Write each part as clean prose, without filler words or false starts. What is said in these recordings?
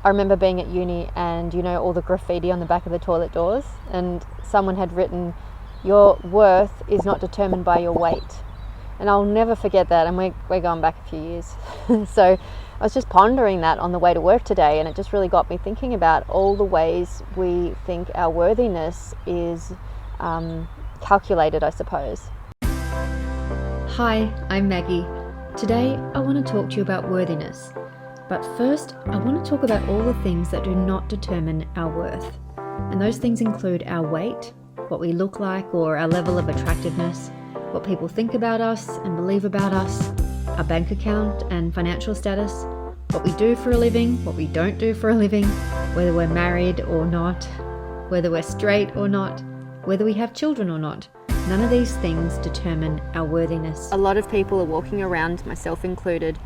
I remember being at uni and all the graffiti on the back of the toilet doors, and someone had written, "Your worth is not determined by your weight." And I'll never forget that, and we're going back a few years. So I was just pondering that on the way to work today, and it just really got me thinking about all the ways we think our worthiness is calculated, I suppose. Hi, I'm Maggie. Today I want to talk to you about worthiness. But first, I want to talk about all the things that do not determine our worth. And those things include our weight, what we look like or our level of attractiveness, what people think about us and believe about us, our bank account and financial status, what we do for a living, what we don't do for a living, whether we're married or not, whether we're straight or not, whether we have children or not. None of these things determine our worthiness. A lot of people are walking around, myself included,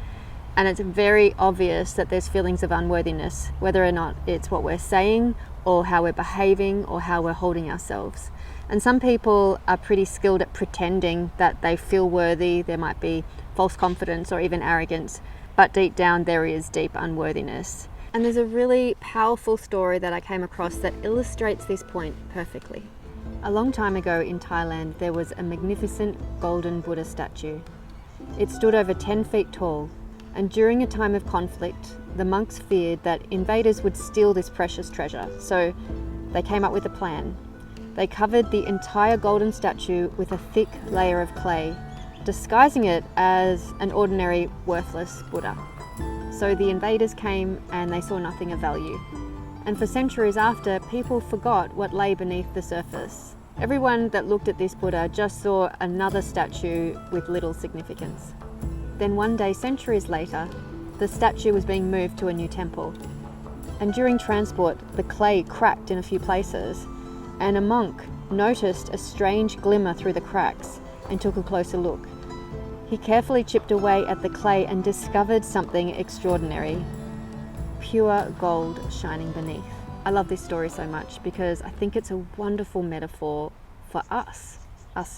and it's very obvious that there's feelings of unworthiness, whether or not it's what we're saying or how we're behaving or how we're holding ourselves. And some people are pretty skilled at pretending that they feel worthy. There might be false confidence or even arrogance, but deep down there is deep unworthiness. And there's a really powerful story that I came across that illustrates this point perfectly. A long time ago in Thailand, there was a magnificent golden Buddha statue. It stood over 10 feet tall, and during a time of conflict, the monks feared that invaders would steal this precious treasure, so they came up with a plan. They covered the entire golden statue with a thick layer of clay, disguising it as an ordinary, worthless Buddha. So the invaders came and they saw nothing of value. And for centuries after, people forgot what lay beneath the surface. Everyone that looked at this Buddha just saw another statue with little significance. Then one day, centuries later, the statue was being moved to a new temple. And during transport, the clay cracked in a few places, and a monk noticed a strange glimmer through the cracks and took a closer look. He carefully chipped away at the clay and discovered something extraordinary. Pure gold shining beneath. I love this story so much because I think it's a wonderful metaphor for us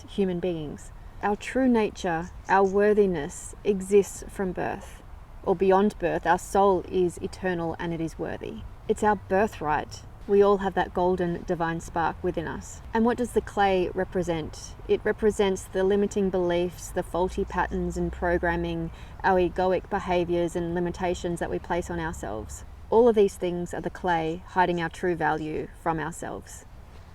human beings. Our true nature, our worthiness exists from birth, or beyond birth. Our soul is eternal and it is worthy. It's our birthright. We all have that golden divine spark within us. And what does the clay represent? It represents the limiting beliefs, the faulty patterns and programming, our egoic behaviors and limitations that we place on ourselves. All of these things are the clay hiding our true value from ourselves.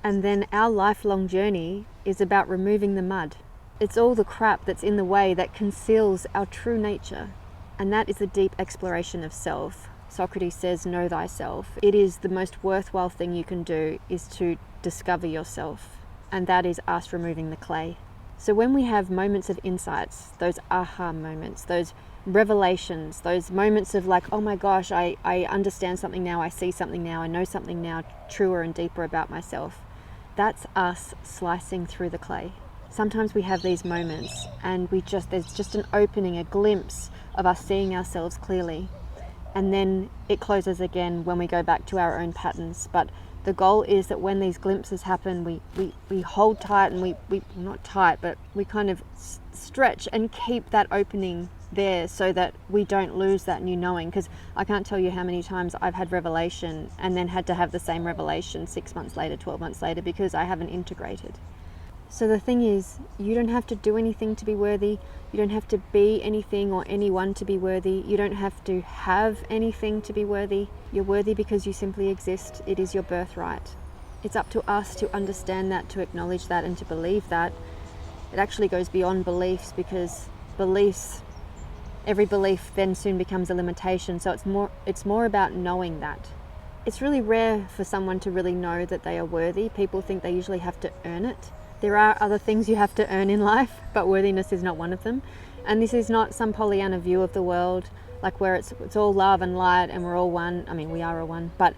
And then our lifelong journey is about removing the mud. It's all the crap that's in the way that conceals our true nature. And that is a deep exploration of self. Socrates says, know thyself. It is the most worthwhile thing you can do is to discover yourself. And that is us removing the clay. So when we have moments of insights, those aha moments, those revelations, those moments of like, oh my gosh, I understand something now, I see something now, I know something now truer and deeper about myself. That's us slicing through the clay. Sometimes we have these moments and there's just an opening, a glimpse of us seeing ourselves clearly. And then it closes again when we go back to our own patterns. But the goal is that when these glimpses happen, we hold tight and we not tight, but we kind of stretch and keep that opening there so that we don't lose that new knowing. Because I can't tell you how many times I've had revelation and then had to have the same revelation 6 months later, 12 months later, because I haven't integrated. So the thing is, you don't have to do anything to be worthy. You don't have to be anything or anyone to be worthy. You don't have to have anything to be worthy. You're worthy because you simply exist. It is your birthright. It's up to us to understand that, to acknowledge that, and to believe that. It actually goes beyond beliefs, because every belief then soon becomes a limitation. So it's more about knowing that. It's really rare for someone to really know that they are worthy. People think they usually have to earn it. There are other things you have to earn in life, but worthiness is not one of them. And this is not some Pollyanna view of the world, like where it's all love and light and we're all one. I mean, we are all one, but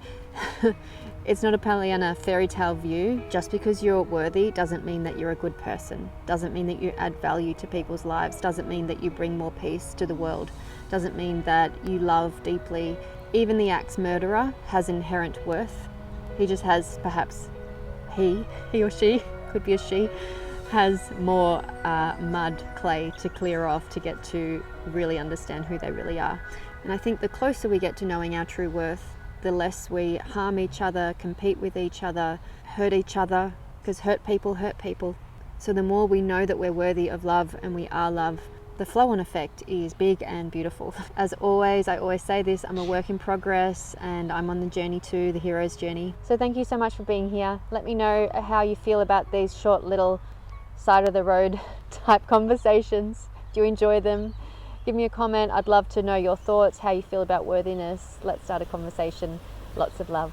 it's not a Pollyanna fairy tale view. Just because you're worthy doesn't mean that you're a good person, doesn't mean that you add value to people's lives, doesn't mean that you bring more peace to the world, doesn't mean that you love deeply. Even the axe murderer has inherent worth. He just has, perhaps he or she, could be a she, has more mud, clay to clear off to get to really understand who they really are. And I think the closer we get to knowing our true worth, the less we harm each other, compete with each other, hurt each other, because hurt people. So the more we know that we're worthy of love and we are love, the flow-on effect is big and beautiful. As always, I always say this, I'm a work in progress and I'm on the journey to the hero's journey. So thank you so much for being here. Let me know how you feel about these short little side of the road type conversations. Do you enjoy them? Give me a comment. I'd love to know your thoughts, how you feel about worthiness. Let's start a conversation. Lots of love.